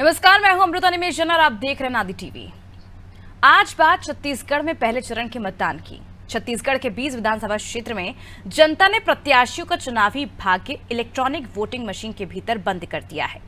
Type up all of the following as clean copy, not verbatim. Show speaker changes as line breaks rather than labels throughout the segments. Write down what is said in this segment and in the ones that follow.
नमस्कार, मैं हूं अमृता निमेशन और आप देख रहे हैं नादी टीवी। आज बात छत्तीसगढ़ में पहले चरण के मतदान की। छत्तीसगढ़ के 20 विधानसभा क्षेत्र में जनता ने प्रत्याशियों का चुनावी भाग्य इलेक्ट्रॉनिक वोटिंग मशीन के भीतर बंद कर दिया है।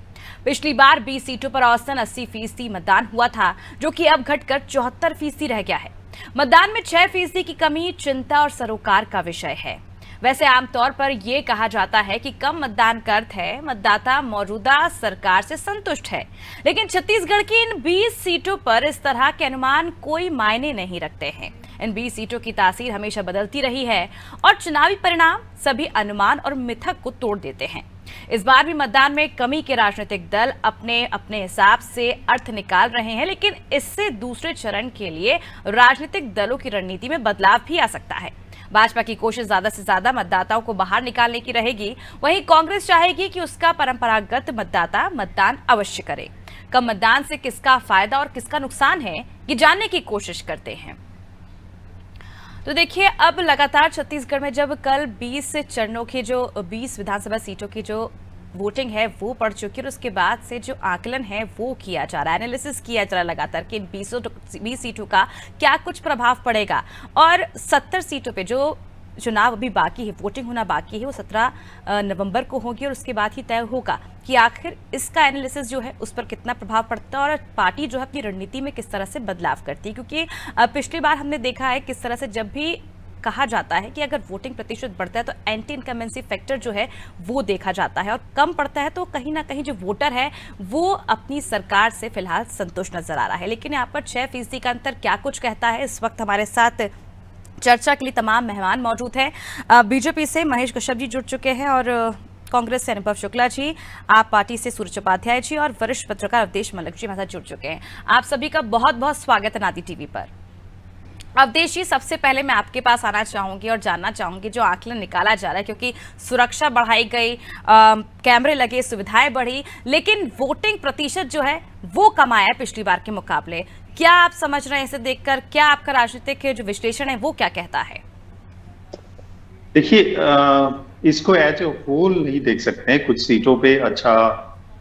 पिछली बार 20 सीटों पर औसतन 80% मतदान हुआ था, जो कि अब घटकर 74% रह गया है। मतदान में 6% की कमी चिंता और सरोकार का विषय है। वैसे आमतौर पर यह कहा जाता है कि कम मतदान का अर्थ है मतदाता मौजूदा सरकार से संतुष्ट है, लेकिन छत्तीसगढ़ की इन 20 सीटों पर इस तरह के अनुमान कोई मायने नहीं रखते हैं। इन 20 सीटों की तासीर हमेशा बदलती रही है और चुनावी परिणाम सभी अनुमान और मिथक को तोड़ देते हैं। इस बार भी मतदान में कमी के राजनीतिक दल अपने अपने हिसाब से अर्थ निकाल रहे हैं, लेकिन इससे दूसरे चरण के लिए राजनीतिक दलों की रणनीति में बदलाव भी आ सकता है। भाजपा की कोशिश ज्यादा से ज्यादा मतदाताओं को बाहर निकालने की रहेगी, वहीं कांग्रेस चाहेगी कि उसका परंपरागत मतदाता मतदान अवश्य करे। कम मतदान से किसका फायदा और किसका नुकसान है, ये जानने की कोशिश करते हैं। तो देखिए, अब लगातार छत्तीसगढ़ में जब कल 20 चरणों की जो 20 विधानसभा सीटों की जो वोटिंग है वो पड़ चुकी है और उसके बाद से जो आकलन है वो किया जा रहा है, एनालिसिस किया जा रहा है लगातार कि इन 20 सीटों का क्या कुछ प्रभाव पड़ेगा। और 70 सीटों पे जो चुनाव अभी बाकी है, वोटिंग होना बाकी है, वो 17 नवंबर को होगी और उसके बाद ही तय होगा कि आखिर इसका एनालिसिस जो है उस पर कितना प्रभाव पड़ता है और पार्टी जो है अपनी रणनीति में किस तरह से बदलाव करती है। क्योंकि पिछली बार हमने देखा है किस तरह से जब भी कहा जाता है कि अगर वोटिंग प्रतिशत बढ़ता है तो एंटी इनकमेंसी फैक्टर जो है वो देखा जाता है और कम पड़ता है तो कहीं ना कहीं जो वोटर है वो अपनी सरकार से फिलहाल संतुष्ट नजर आ रहा है। लेकिन यहाँ पर 6% का अंतर क्या कुछ कहता है, इस वक्त हमारे साथ चर्चा के लिए तमाम मेहमान मौजूद हैं। बीजेपी से महेश कश्यप जी जुड़ चुके हैं और कांग्रेस से अनुभव शुक्ला जी, आप पार्टी से सूरज उपाध्याय जी और वरिष्ठ पत्रकार अवधेश मलिक जी हमारे साथ जुड़ चुके हैं। आप सभी का बहुत बहुत स्वागत है नादी टीवी पर। अवधेश जी, सबसे पहले मैं आपके पास आना चाहूंगी और जानना चाहूंगी जो आकलन निकाला जा रहा है, क्योंकि सुरक्षा बढ़ाई गई, कैमरे लगे, सुविधाएं बढ़ी, लेकिन वोटिंग प्रतिशत जो है वो कम आया पिछली बार के मुकाबले। क्या आप समझ रहे हैं इसे देखकर? क्या आपका राजनीतिक जो विश्लेषण है वो क्या कहता है?
देखिए, इसको एज ए होल नहीं देख सकते हैं। कुछ सीटों पे अच्छा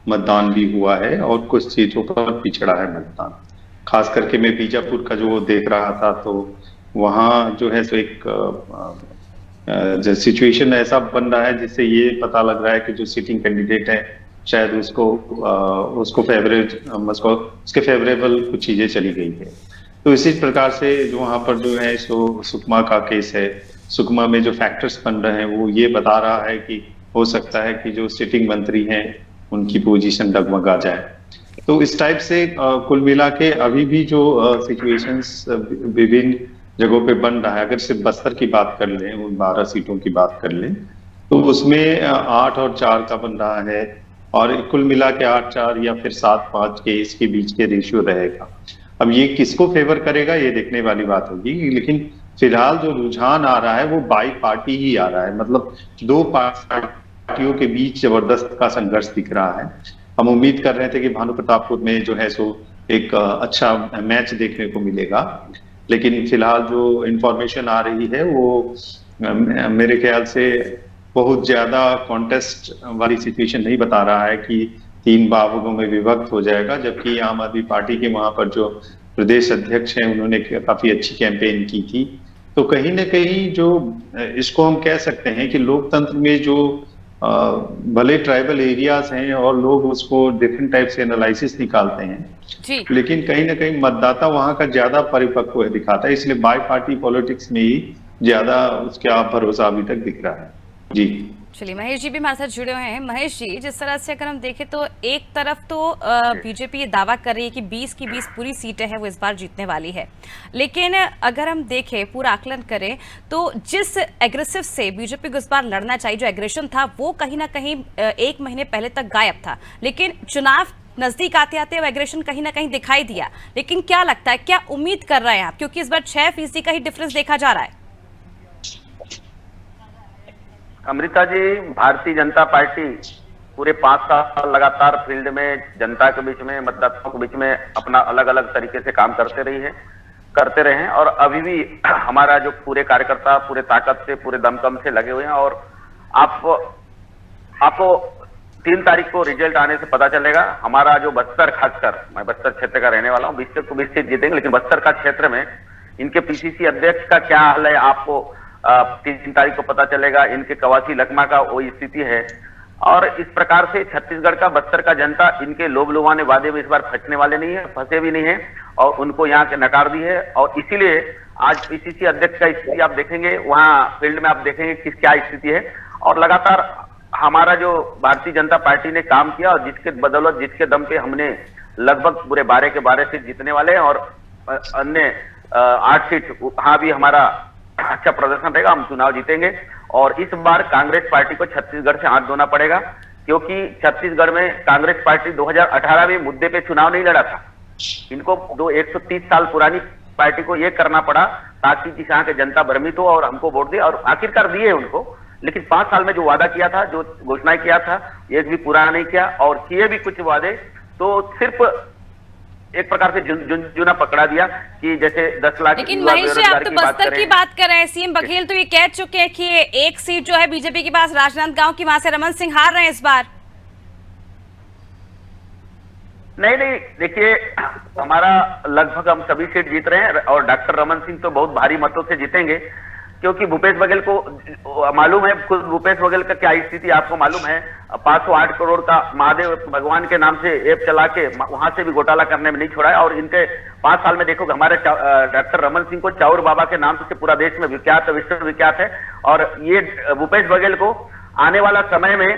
मतदान भी हुआ है और कुछ सीटों पर पिछड़ा है मतदान। खास करके मैं बीजापुर का जो देख रहा था तो वहाँ जो है सो एक सिचुएशन ऐसा बन रहा है जिससे ये पता लग रहा है कि जो सिटिंग कैंडिडेट है शायद उसके फेवरेबल कुछ चीजें चली गई है। तो इसी प्रकार से जो वहाँ पर जो है सो सुकमा का केस है, सुकमा में जो फैक्टर्स बन रहे हैं वो ये बता रहा है कि हो सकता है कि जो सिटिंग मंत्री हैं उनकी पोजीशन डगमगा जाए। तो इस टाइप से कुल मिला के अभी भी जो सिचुएशंस विभिन्न जगहों पे बन रहा है, अगर सिर्फ बस्तर की बात कर लें, उन 12 सीटों की बात कर लें, तो उसमें 8 और 4 का बन रहा है और कुल मिला के 8-4 या फिर 7-5 के इसके बीच के रेशियो रहेगा। अब ये किसको फेवर करेगा ये देखने वाली बात होगी, लेकिन फिलहाल जो रुझान आ रहा है वो बाई पार्टी ही आ रहा है। मतलब दो पार्टियों के बीच जबरदस्त का संघर्ष दिख रहा है। हम उम्मीद कर रहे थे कि भानु प्रतापपुर में जो है सो एक अच्छा मैच देखने को मिलेगा, लेकिन फिलहाल जो इंफॉर्मेशन आ रही है वो मेरे ख्याल से बहुत ज्यादा कॉन्टेस्ट वाली सिचुएशन नहीं बता रहा है कि 3 भागों में विभक्त हो जाएगा। जबकि आम आदमी पार्टी के वहां पर जो प्रदेश अध्यक्ष हैं उन्होंने काफी अच्छी कैंपेन की थी। तो कहीं ना कहीं जो इसको हम कह सकते हैं कि लोकतंत्र में जो भले ट्राइबल एरियाज हैं और लोग उसको डिफरेंट टाइप से एनालिसिस निकालते हैं जी, लेकिन कहीं ना कहीं मतदाता वहां का ज्यादा परिपक्व दिखाता है, इसलिए बाई पार्टी पॉलिटिक्स में ही ज्यादा उसका भरोसा अभी तक दिख रहा है। जी
चलिए, महेश जी भी हमारे साथ जुड़े हुए हैं। महेश जी, जिस तरह से अगर हम देखें तो एक तरफ तो बीजेपी ये दावा कर रही है कि 20 की 20 पूरी सीटें हैं वो इस बार जीतने वाली है, लेकिन अगर हम देखें पूरा आकलन करें तो जिस एग्रेसिव से बीजेपी को इस बार लड़ना चाहिए, जो एग्रेशन था वो कहीं ना कहीं 1 महीने पहले तक गायब था, लेकिन चुनाव नजदीक आते आते वो एग्रेशन कहीं ना कहीं दिखाई दिया। लेकिन क्या लगता है, क्या उम्मीद कर रहे हैं आप, क्योंकि इस बार 6% का ही डिफरेंस देखा जा रहा है?
अमृता जी, भारतीय जनता पार्टी पूरे 5 साल लगातार फील्ड में जनता के बीच में, मतदाताओं के बीच में अपना अलग अलग तरीके से काम करते रहे हैं और अभी भी हमारा जो पूरे कार्यकर्ता पूरे ताकत से पूरे दमखम से लगे हुए हैं। और आपको 3 तारीख को रिजल्ट आने से पता चलेगा। हमारा जो बस्तर, खासकर मैं बस्तर क्षेत्र का रहने वाला हूँ, 20 से 20 सीट जीतेंगे, लेकिन बस्तर का क्षेत्र में इनके पीसीसी अध्यक्ष का क्या हाल है आपको 3 तारीख को पता चलेगा। इनके कवासी लकमा का वही स्थिति है। और इस प्रकार से छत्तीसगढ़ का, बस्तर का जनता इनके लोभ लुभाने वादे में इस बार फंसने वाले नहीं है, फंसे भी नहीं है और उनको यहाँ के नकार दी है। और इसीलिए आज पीसीसी अध्यक्ष का स्थिति आप देखेंगे, वहां फील्ड में आप देखेंगे किस क्या स्थिति है। और लगातार हमारा जो भारतीय जनता पार्टी ने काम किया और जिसके बदौलत, जिसके दम पे हमने लगभग पूरे 12 के 12 सीट जीतने वाले हैं और अन्य 8 सीट वहां भी हमारा अच्छा प्रदर्शन रहेगा, हम चुनाव जीतेंगे। और इस बार कांग्रेस पार्टी को छत्तीसगढ़ से हाथ धोना पड़ेगा, क्योंकि छत्तीसगढ़ में कांग्रेस पार्टी 2018 में मुद्दे पे चुनाव नहीं लड़ा था। इनको 130 साल पुरानी पार्टी को ये करना पड़ा ताकि जिस यहाँ के जनता भ्रमित हो और हमको वोट दे, और आखिरकार दिए उनको। लेकिन 5 साल में जो वादा किया था, जो घोषणा किया था, एक भी पूरा नहीं किया और किए भी कुछ वादे तो सिर्फ एक प्रकार से जुना पकड़ा दिया कि जैसे 10 लाख।
लेकिन महेश जी, आप तो बस्तर की बात कर रहे हैं। सीएम बघेल तो ये कह चुके हैं कि एक सीट जो है बीजेपी के पास राजनांदगांव की, वहां से रमन सिंह हार रहे हैं इस बार।
नहीं, देखिए हमारा लगभग हम सभी सीट जीत रहे हैं और डॉक्टर रमन सिंह तो बहुत भारी मतों से जीतेंगे, क्योंकि भूपेश बघेल को मालूम है, खुद भूपेश बघेल का क्या स्थिति आपको मालूम है। 508 करोड़ का महादेव भगवान के नाम से ऐप चला के वहां से भी घोटाला करने में नहीं छोड़ा है। और इनके 5 साल में देखो हमारे डॉक्टर रमन सिंह को चाउर बाबा के नाम से पूरा देश में विख्यात, विश्वविख्यात है। और ये भूपेश बघेल को आने वाला समय में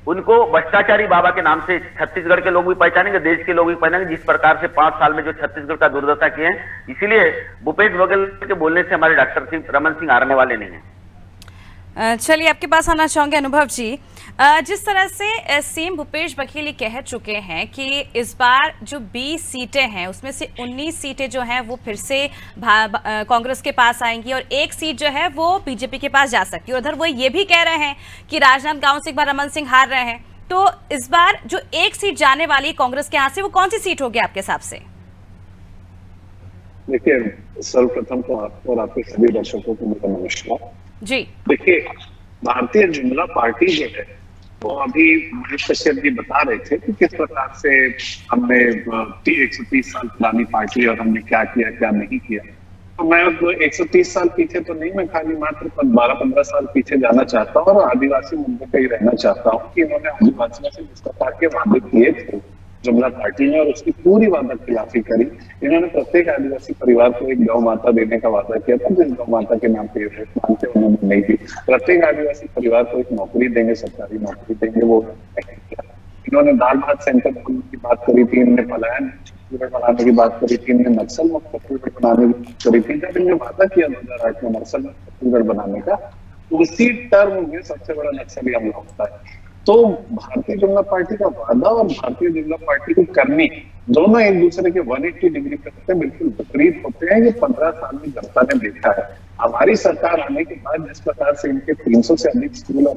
उनको भ्रष्टाचारी बाबा के नाम से छत्तीसगढ़ के लोग भी पहचानेंगे, देश के लोग भी पहचानेंगे, जिस प्रकार से 5 साल में जो छत्तीसगढ़ का दुर्दशा किए हैं। इसीलिए भूपेश बघेल के बोलने से हमारे डॉक्टर रमन सिंह हारने वाले नहीं हैं।
चलिए, आपके पास आना चाहूंगे अनुभव जी। जिस तरह से सीएम भूपेश बघेल कह चुके हैं कि इस बार जो 20 सीटें हैं उसमें से 19 सीटें जो हैं वो फिर से कांग्रेस के पास आएंगी और 1 सीट जो है वो बीजेपी के पास जा सकती है। उधर वो ये भी कह रहे हैं कि राजनांदगांव से एक बार रमन सिंह हार रहे हैं, तो इस बार जो 1 सीट जाने वाली कांग्रेस के यहाँ से, वो कौन सी सीट होगी आपके हिसाब से?
देखिए, सर्वप्रथम तो आपको और आपके सभी दर्शकों को मेरा नमस्कार
जी।
देखिए, भारतीय जनता पार्टी जो है वो अभी महेश कश्यप जी बता रहे थे कि किस प्रकार से हमने 130 साल पुरानी पार्टी और हमने क्या किया क्या नहीं किया। तो मैं 130 साल पीछे तो नहीं, मैं खाली मात्र 12-15 साल पीछे जाना चाहता हूँ और आदिवासी मुद्दे पे ही रहना चाहता हूँ कि इन्होंने आदिवासियों से जिस प्रकार के वादे किए थे जुमला पार्टी ने और उसकी पूरी वादा खिलाफी करी। इन्होंने प्रत्येक आदिवासी परिवार को एक गौ माता देने का वादा किया था, जिस गौ माता के नाम पे मानते उन्होंने नहीं दी। प्रत्येक आदिवासी परिवार को एक नौकरी देंगे, सरकारी नौकरी देंगे, वो नहीं किया। इन्होंने दाल भात सेंटर खोलने की बात करी थी, इन्होंने पलायन छत्तीसगढ़ बनाने की बात करी थी, इन्होंने नक्सल मुक्त छत्तीसगढ़ बनाने की बात करी थी। जब इन्होंने वादा किया 2008 में नक्सल मुक्त छत्तीसगढ़ बनाने का, उसी टर्म में सबसे बड़ा नक्सली हमला होता है। तो भारतीय जनता पार्टी का वादा और भारतीय जनता पार्टी की करनी दोनों एक दूसरे के 180 डिग्री पे बिल्कुल विपरीत होते हैं। ये 15 साल में जनता ने देखा है। हमारी सरकार आने के बाद जिस प्रकार से इनके 300 से अधिक स्कूल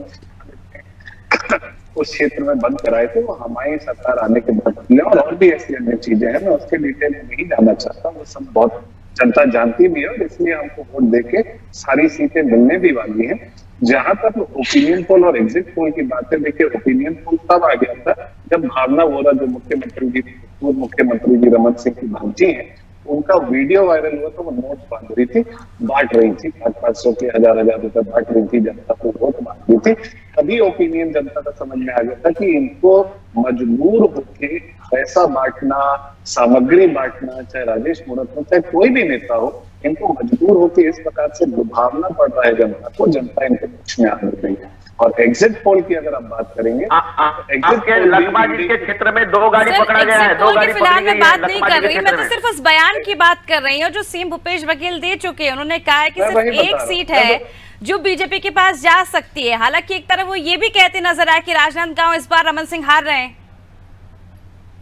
उस क्षेत्र में बंद कराए थे, वो हमारी सरकार आने के बाद खुले और भी ऐसी अन्य चीजें हैं, मैं उसके डिटेल में नहीं जाना चाहता। वो सब बहुत जनता जानती भी है और इसलिए हमको वोट देके सारी सीटें मिलने भी वाली हैं। जहां तक ओपिनियन पोल और एग्जिट पोल की बात है, देखिए ओपिनियन पोल तब आ गया था जब भावना वोरा जो मुख्यमंत्री जी, पूर्व मुख्यमंत्री जी रमन सिंह की भांजी है, उनका वीडियो वायरल हुआ था। वो नोट बांध रही थी, बांट रही थी, 500 के 1000 रुपए बांट रही थी, जनता को वोट बांट रही थी। तभी ओपिनियन जनता का समझ में आ गया था कि इनको मजबूर होके पैसा बांटना, सामग्री बांटना, चाहे राजेश मूणत हो, चाहे कोई भी नेता हो, इनको मजबूर होकर इस प्रकार से लुभावना पड़ रहा है जनता को। जनता इनके पक्ष में आ रही है। और एग्जिट पोल की अगर आप बात करेंगे,
लकमा जी के क्षेत्र में 2 गाड़ी पकड़ा गया है, 2 गाड़ी
फिलहाल मैं बात नहीं कर रही, मैं तो सिर्फ उस बयान की बात कर रही हूँ जो सीएम भूपेश बघेल दे चुके हैं। उन्होंने कहा है कि सिर्फ 1 सीट है जो बीजेपी के पास जा सकती है। हालांकि एक तरफ वो ये भी कहते नजर आए कि राजनांदगांव इस बार रमन सिंह हार रहे हैं।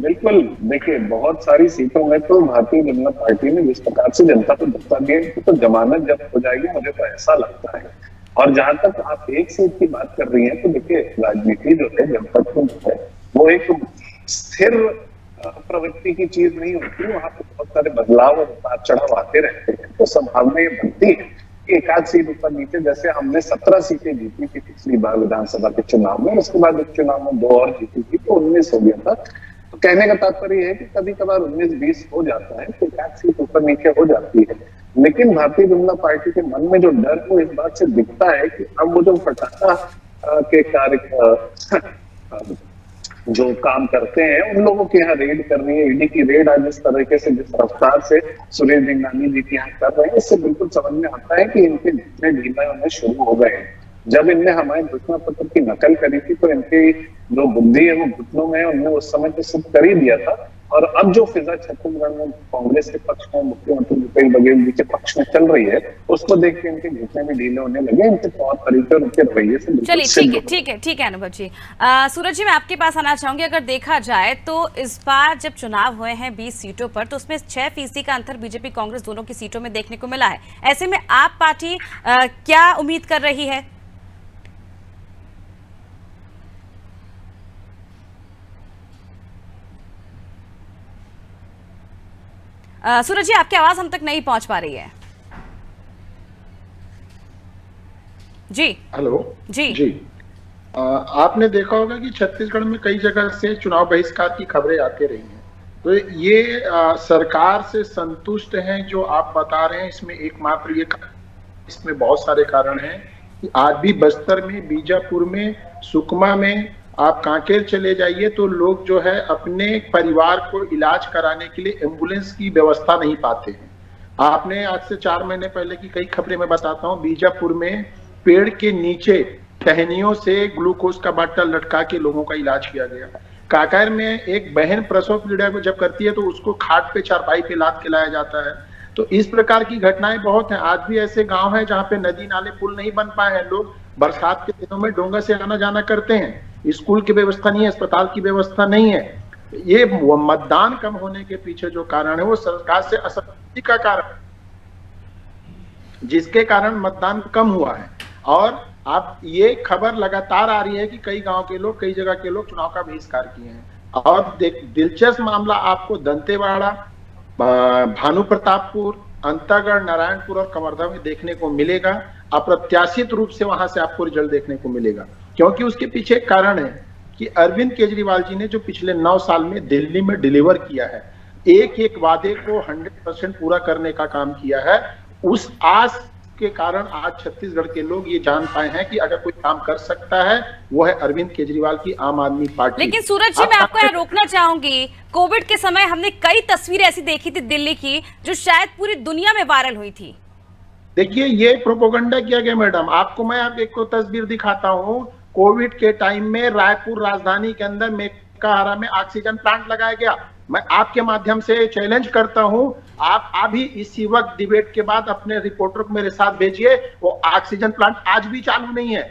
बिल्कुल, देखिए बहुत सारी सीटों में तो भारतीय जनता पार्टी ने जिस प्रकार से जनता को धक्का दिया तो जमानत जब्त हो जाएगी, मुझे तो ऐसा लगता है। और जहां तक आप 1 सीट की बात कर रही हैं, तो देखिए राजनीति जो है, जनपद जो है, वो एक स्थिर प्रवृत्ति की चीज नहीं होती। वहां पे बहुत सारे बदलाव और उतार चढ़ाव आते रहते हैं। तो संभावना ये बनती है एक आध सीट ऊपर नीचे, जैसे हमने 17 सीटें जीती थी पिछली बार विधानसभा के चुनाव में, उसके बाद उपचुनाव में 2 और जीती थी तो 19 हो गया था। तो कहने का तात्पर्य है कि कभी कभार 19-20 हो जाता है, तो एक आध सीट ऊपर नीचे हो जाती है। लेकिन भारतीय जनता पार्टी के मन में जो डर वो इस बात से दिखता है कि अब वो जो फटाखा के कार्य जो काम करते हैं उन लोगों के यहाँ रेड कर रही है। ईडी की रेड आज इस तरीके से, जिस रफ्तार से सुरेश जिंगलानी जी के यहाँ कर रहे हैं, इससे बिल्कुल समझ में आता है कि इनके घुटने ढीला होने शुरू हो गए हैं। जब इनने हमारे घोषणा पत्र की नकल करी थी तो इनकी जो बुद्धि है वो घुटनों में है, उनने उस समय तो सिद्ध कर ही दिया था। और अब जो फिजा छत्तीसगढ़ में कांग्रेस के पक्ष में, मुख्यमंत्री भूपेश बघेल जी के पक्ष में चल रही है, उसको देख के इनके घुटने भी ढीले होने लगे। इनके तौर तरीके और उनके रवैये से
चलिए ठीक है अनुभव जी। सूरज जी, मैं आपके पास आना चाहूंगी। अगर देखा जाए तो इस बार जब चुनाव हुए हैं 20 सीटों पर, तो उसमें 6% का अंतर बीजेपी कांग्रेस दोनों की सीटों में देखने को मिला है। ऐसे में आप पार्टी क्या उम्मीद कर रही है? सूरज जी, आपकी आवाज हम तक नहीं पहुंच पा रही है। जी
हेलो जी। आपने देखा होगा कि छत्तीसगढ़ में कई जगह से चुनाव बहिष्कार की खबरें आती रही हैं। तो ये सरकार से संतुष्ट हैं जो आप बता रहे हैं, इसमें एकमात्र ये, इसमें बहुत सारे कारण हैं कि आज भी बस्तर में, बीजापुर में, सुकमा में, आप कांकेर चले जाइए तो लोग जो है अपने परिवार को इलाज कराने के लिए एम्बुलेंस की व्यवस्था नहीं पाते हैं। आपने आज से 4 महीने पहले की कई खबरें मैं बताता हूँ। बीजापुर में पेड़ के नीचे टहनियों से ग्लूकोज का बाटल लटका के लोगों का इलाज किया गया। कांकेर में एक बहन प्रसव पीड़ा को जब करती है तो उसको खाट पे, चारपाई पे लाद के लाया जाता है। तो इस प्रकार की घटनाएं बहुत हैं। आज भी ऐसे गांव हैं जहां पे नदी नाले पुल नहीं बन पाए हैं। लोग बरसात के दिनों में डोंगा से आना जाना करते हैं। स्कूल की व्यवस्था नहीं है, अस्पताल की व्यवस्था नहीं है। ये मतदान कम होने के पीछे जो कारण है वो सरकार से असंतुष्टि का कारण, जिसके कारण मतदान कम हुआ है। और आप ये खबर लगातार आ रही है कि कई गांव के लोग, कई जगह के लोग चुनाव का बहिष्कार किए हैं। और दिलचस्प मामला आपको दंतेवाड़ा, भानु प्रतापपुर, अंतागढ़, नारायणपुर और कवर्धा में देखने को मिलेगा। अप्रत्याशित रूप से वहां से आपको रिजल्ट देखने को मिलेगा, क्योंकि उसके पीछे एक कारण है कि अरविंद केजरीवाल जी ने जो पिछले 9 साल में दिल्ली में डिलीवर किया है, एक एक वादे को 100% पूरा करने का काम किया है। उस आस के कारण आज छत्तीसगढ़ के लोग ये जान पाए हैं कि अगर कोई काम कर सकता है वो है अरविंद केजरीवाल की आम आदमी पार्टी।
लेकिन सूरज जी, मैं आपको यहाँ रोकना चाहूंगी। कोविड के समय हमने कई तस्वीरें ऐसी देखी थी दिल्ली की जो शायद पूरी दुनिया में वायरल हुई थी।
देखिए, ये प्रोपोगंडा किया गया मैडम। आपको मैं आप एक तस्वीर दिखाता हूँ। कोविड के टाइम में रायपुर राजधानी के अंदर मेकाहारा में ऑक्सीजन प्लांट लगाया गया। मैं आपके माध्यम से चैलेंज करता हूं, आप अभी इसी वक्त डिबेट के बाद अपने रिपोर्टर को मेरे साथ भेजिए। वो ऑक्सीजन प्लांट आज भी चालू नहीं है।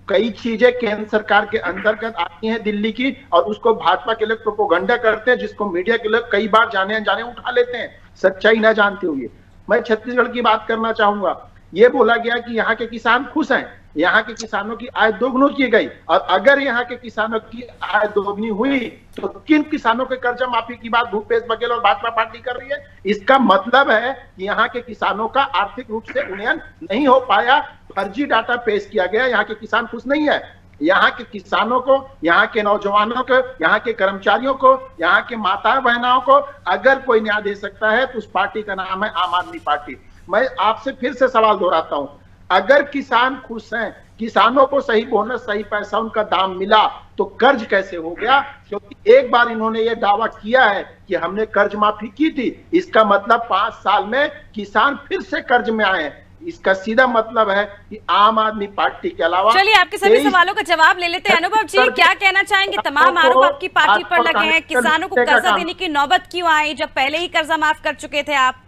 कई चीजें केंद्र सरकार के अंतर्गत आती हैं दिल्ली की, और उसको भाजपा के लोग प्रोपोगंडा करते हैं, जिसको मीडिया के लोग कई बार जाने अनजाने उठा लेते हैं, सच्चाई ना जानते हुए। मैं छत्तीसगढ़ की बात करना चाहूंगा। ये बोला गया कि यहाँ के किसान खुश हैं, यहाँ के किसानों की आय दोगुनी की गई। और अगर यहाँ के किसानों की आय दोगुनी हुई तो किन किसानों के कर्जा माफी की बात भूपेश बघेल और भाजपा पार्टी कर रही है? इसका मतलब है कि यहाँ के किसानों का आर्थिक रूप से उन्नयन नहीं हो पाया, फर्जी डाटा पेश किया गया। यहाँ के किसान खुश नहीं है। यहाँ के किसानों को, यहाँ के नौजवानों को, यहाँ के कर्मचारियों को, यहाँ के माताओं बहनों को अगर कोई न्याय दे सकता है तो उस पार्टी का नाम है आम आदमी पार्टी। मैं आपसे फिर से सवाल दोहराता हूं, अगर किसान खुश हैं, किसानों को सही बोनस, सही पैसा, उनका दाम मिला, तो कर्ज कैसे हो गया? क्योंकि एक बार इन्होंने ये दावा किया है कि हमने कर्ज माफी की थी। इसका मतलब 5 साल में किसान फिर से कर्ज में आए हैं। इसका सीधा मतलब है कि आम आदमी पार्टी के अलावा।
चलिए, आपके सभी सवालों का जवाब ले लेते हैं। अनुभव जी, क्या कहना चाहेंगे? तमाम आरोप आपकी पार्टी पर लगे हैं। किसानों को कर्जा देने की नौबत क्यों आई जब पहले ही कर्जा माफ कर चुके थे आप?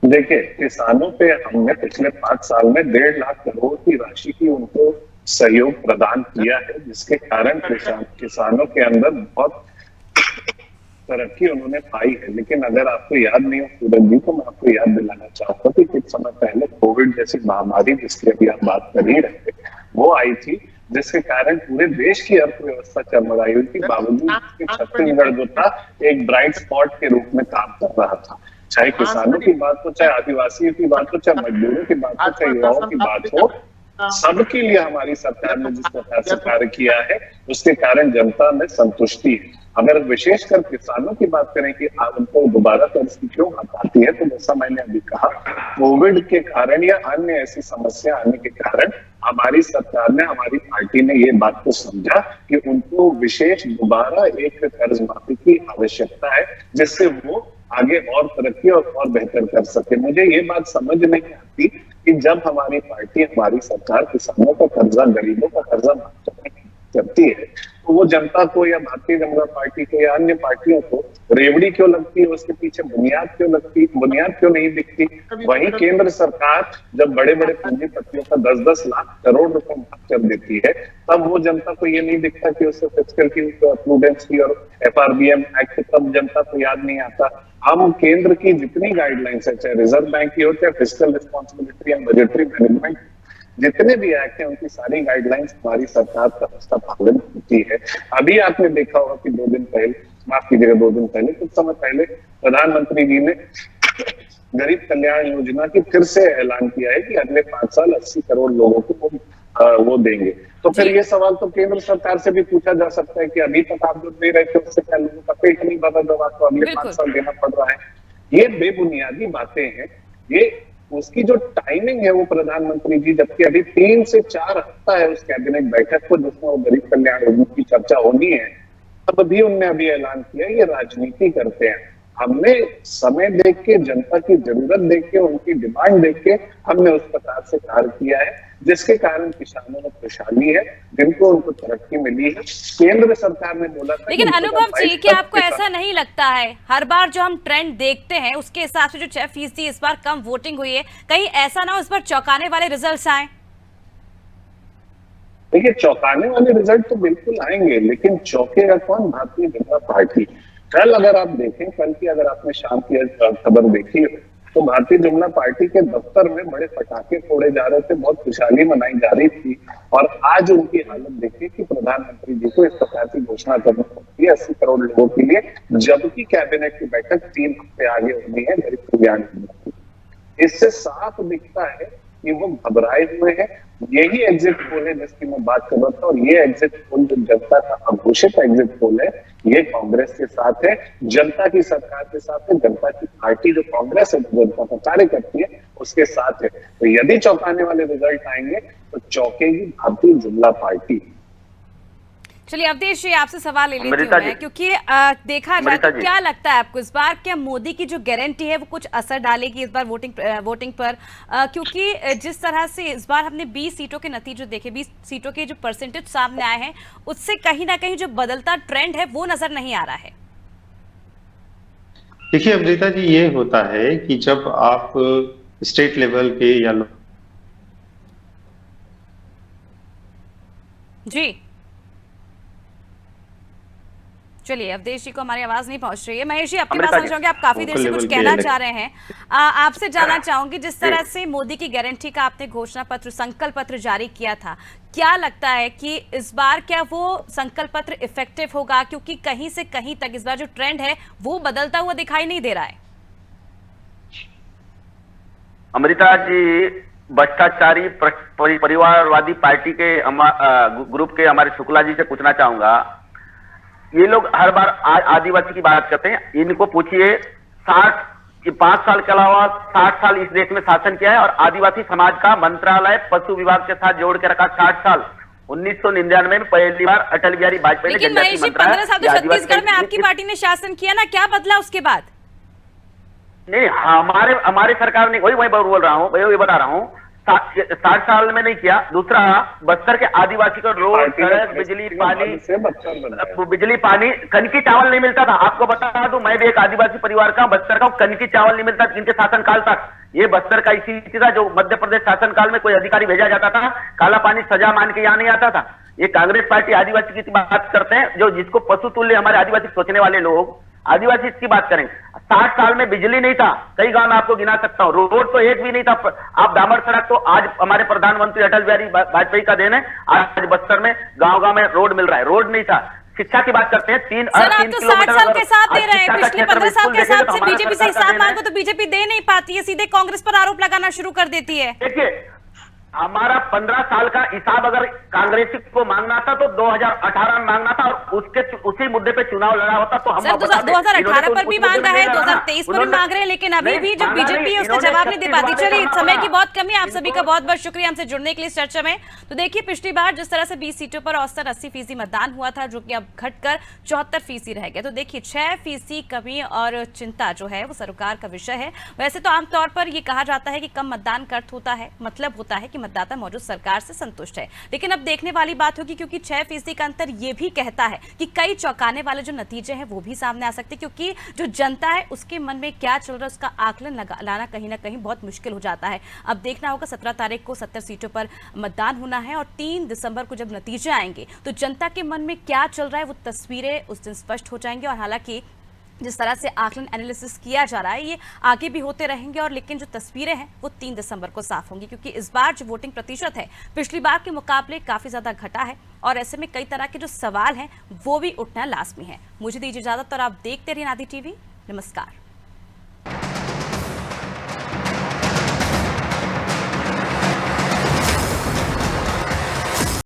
देखिए, किसानों पे हमने पिछले 5 साल में 1.5 लाख करोड़ की राशि की उनको सहयोग प्रदान किया है, जिसके कारण किसानों के अंदर बहुत तरक्की उन्होंने पाई है। लेकिन अगर आपको याद नहीं हो सूरज जी, तो मैं आपको याद दिलाना चाहूंगा कि कुछ समय पहले कोविड जैसी महामारी, जिसकी अभी हम बात कर ही रहे थे, वो आई थी, जिसके कारण पूरे देश की अर्थव्यवस्था चरमराई हुई थी। बावजूद छत्तीसगढ़ जो था एक ब्राइट स्पॉट के रूप में काम कर रहा था। चाहे किसानों की बात हो, चाहे आदिवासियों की बात हो, चाहे मजदूरों की बात हो, चाहे युवाओं की बात हो, सबके लिए हमारी सरकार ने जिस प्रकार से कार्य किया है उसके कारण जनता में संतुष्टि है। अगर विशेषकर किसानों की बात करें कि उनको दोबारा कर्ज क्यों आती है, तो जैसा मैंने अभी कहा, कोविड के कारण या अन्य ऐसी समस्या आने के कारण हमारी सरकार ने, हमारी पार्टी ने ये बात को समझा कि उनको विशेष दोबारा एक कर्ज माफी की आवश्यकता है, जिससे वो आगे और तरक्की और बेहतर कर सके। मुझे ये बात समझ नहीं आती कि जब हमारी पार्टी, हमारी सरकार किसानों का कर्जा, गरीबों का कर्जा माफ करती है, तो वो जनता को या भारतीय जनता पार्टी को या अन्य पार्टियों को रेवड़ी क्यों लगती है, उसके पीछे बुनियाद क्यों लगती, बुनियाद क्यों नहीं दिखती। वहीं केंद्र सरकार जब बड़े बड़े पूंजीपतियों का 10-10 लाख करोड़ रुपए माफ कर देती है, तब वो जनता को ये नहीं दिखता कि उससे फिस्कल की, प्रूडेंस की और FRBM एक्ट तब जनता को याद नहीं आता। हम केंद्र की जितनी गाइडलाइंस है, चाहे रिजर्व बैंक की हो, चाहे fiscal responsibility and budgetary management, जितने भी एक्ट हैं उनकी सारी गाइडलाइंस हमारी सरकार का पालन होती है। अभी आपने देखा होगा कि 2 दिन पहले, माफ कीजिएगा 2 दिन पहले, कुछ समय पहले प्रधानमंत्री जी ने गरीब कल्याण योजना की फिर से ऐलान किया है कि अगले 5 साल 80 करोड़ लोगों को वो देंगे। तो फिर ये सवाल तो केंद्र सरकार से भी पूछा जा सकता है कि अभी तक आप जो दे रहे थे उससे क्या लोगों का पेट नहीं भरा, जब आपको अगले 5 साल देना पड़ रहा है। ये बेबुनियादी बातें हैं। ये उसकी जो टाइमिंग है वो प्रधानमंत्री जी, जबकि अभी 3 से 4 हफ्ता है उस कैबिनेट बैठक को जिसमें वो गरीब कल्याण योजना की चर्चा होनी है, तब भी उनने अभी ऐलान किया ये राजनीति करते हैं। हमने समय देख के, जनता की जरूरत देख के, उनकी डिमांड देख के हमने उस प्रकार से कार्य किया है, जिसके कारण किसानों में खुशहाली है, जिनको उनको तरक्की मिली है। केंद्र सरकार ने बोला था।
लेकिन अनुभव जी, क्या आपको ऐसा नहीं लगता है हर बार जो हम ट्रेंड देखते हैं उसके हिसाब से जो 6% इस बार कम वोटिंग हुई है, कहीं ऐसा ना हो इस बार चौंकाने वाले रिजल्ट्स आए?
देखिए, चौंकाने वाले रिजल्ट तो बिल्कुल आएंगे, लेकिन चौंकेगा कौन? भारतीय जनता पार्टी। कल अगर आप देखें, कल की अगर आपने शाम की खबर देखी तो भारतीय जनता पार्टी के दफ्तर में बड़े पटाखे फोड़े जा रहे थे, बहुत खुशहाली मनाई जा रही थी। और आज उनकी हालत देखिए कि प्रधानमंत्री जी को इस प्रकार की घोषणा करनी पड़ती है 80 करोड़ लोगों के लिए, जबकि कैबिनेट की बैठक 3 हफ्ते आगे होनी है गरीब कल्याण योजना। इससे साफ दिखता है कि वो घबराए हुए हैं। यही एग्जिट पोल है जिसकी मैं बात कर रहा था, और ये एग्जिट पोल जो जनता का अघोषित एग्जिट पोल है, ये कांग्रेस के साथ है, जनता की सरकार के साथ है, जनता की पार्टी जो कांग्रेस है, जनता का कार्य करती है, उसके साथ है। तो यदि चौंकाने वाले रिजल्ट आएंगे तो चौंकेगी भारतीय जनता पार्टी।
चलिए अवधेश जी, आपसे सवाल ले लेती हूँ मैं, क्योंकि देखा जाए तो क्या लगता है आपको इस बार क्या मोदी की जो गारंटी है वो कुछ असर डालेगी इस बार वोटिंग पर? क्योंकि जिस तरह से इस बार हमने 20 सीटों के नतीजे देखे, 20 सीटों के जो परसेंटेज सामने आए हैं, उससे कहीं ना कहीं जो बदलता ट्रेंड है वो नजर नहीं आ रहा है।
देखिए अमृता जी, ये होता है कि जब आप स्टेट लेवल के या जी, चलिए अवधेश जी को हमारी आवाज नहीं पहुंच रही है। महेश जी, आपके पास आना चाहूंगी, आप काफी देर से कुछ कहना चाह रहे हैं। आपसे जानना चाहूंगी, जिस तरह से मोदी की गारंटी का आपने घोषणा पत्र, संकल्प पत्र जारी किया था, क्या लगता है कि इस बार क्या वो संकल्प पत्र इफेक्टिव होगा? क्योंकि कहीं से कहीं तक इस बार जो ट्रेंड है वो बदलता हुआ दिखाई नहीं दे रहा है।
अमृता जी, भ्रष्टाचारी परिवारवादी पार्टी के ग्रुप के हमारे शुक्ला जी से पूछना चाहूंगा, ये लोग हर बार आदिवासी की बात करते हैं, इनको पूछिए 5 साल के अलावा 60 साल इस देश में शासन किया है, और आदिवासी समाज का मंत्रालय पशु विभाग के साथ जोड़ के रखा 60 साल। 1999 में पहली बार अटल बिहारी वाजपेयी ने,
लेकिन महेश जी 15 साल तो छत्तीसगढ़ में आपकी पार्टी ने शासन किया ना, क्या बदला उसके बाद? नहीं,
हमारे सरकार ने, वही बोल रहा हूँ, वही बता रहा हूँ, 60 साल में नहीं किया। दूसरा, बस्तर के आदिवासी को रोड, सड़क, बिजली पानी, कनकी चावल नहीं मिलता था। आपको बता दूं, मैं भी एक आदिवासी परिवार का, बस्तर का, कनकी चावल नहीं मिलता जिनके शासनकाल तक। ये बस्तर का इसी था जो मध्य प्रदेश शासनकाल में कोई अधिकारी भेजा जाता था, काला पानी सजा मान के यहाँ नहीं आता था। ये कांग्रेस पार्टी आदिवासी की बात करते हैं, जो जिसको पशु तुल्य हमारे आदिवासी सोचने वाले लोग आदिवासी इसकी बात करें। 60 साल में बिजली नहीं था, कई गांव में आपको गिना सकता हूं, रोड तो एक भी नहीं था। आप डामर सड़क तो आज हमारे प्रधानमंत्री अटल बिहारी वाजपेयी का देन है, आज बस्तर में गांव-गांव में रोड मिल रहा है, रोड नहीं था। शिक्षा की बात करते हैं,
सर आप तो 60 साल के साथ दे रहे हैं, पिछले 15 साल के हिसाब से बीजेपी से हिसाब मांगो तो बीजेपी दे नहीं पाती है, सीधे कांग्रेस पर आरोप लगाना शुरू कर देती है।
देखिए, हमारा 15 साल का हिसाब अगर कांग्रेस को मांगना था तो 2018 में मांगना था, और उसी मुद्दे पे चुनाव लड़ा होता तो हम
2018 पर भी मांगा है, 2023 पर भी मांग रहे हैं, लेकिन अभी भी जब बीजेपी है उसका जवाब नहीं दे पाती। चलिए, समय की बहुत कमी है, आप सभी का बहुत बहुत शुक्रिया हमसे जुड़ने के लिए इस चर्चा में। तो देखिए, पिछली बार जिस तरह से 20 सीटों पर औसतन 80% मतदान हुआ था, जो कि अब घटकर 74% रह गया। तो देखिए, 6% कमी और चिंता जो है वो सरकार का विषय है। वैसे तो आमतौर पर ये कहा जाता है कि कम मतदान का अर्थ होता है, मतलब होता है कि मतदाता मौजूद सरकार से संतुष्ट है, लेकिन अब देखने वाली बात होगी, क्योंकि 6% का अंतर ये भी कहता है कि कई चौंकाने वाले जो नतीजे हैं वो भी सामने आ सकते हैं, क्योंकि जो जनता है उसके मन में क्या चल रहा है उसका आकलन लाना कहीं ना कहीं बहुत मुश्किल हो जाता है। अब देखना होगा, 17 तारीख को 70 सीटों पर मतदान होना है और 3 दिसंबर को जब नतीजे आएंगे तो जनता के मन में क्या चल रहा है वो तस्वीरें उस दिन स्पष्ट हो जाएंगी। और हालांकि जिस तरह से आकलन एनालिसिस किया जा रहा है ये आगे भी होते रहेंगे, और लेकिन जो तस्वीरें हैं वो 3 दिसंबर को साफ होंगी, क्योंकि इस बार जो वोटिंग प्रतिशत है पिछली बार के मुकाबले काफी ज्यादा घटा है, और ऐसे में कई तरह के जो सवाल हैं वो भी उठना लाजमी है। मुझे दीजिए इजाजत और आप देखते रहिए नादी टीवी। नमस्कार।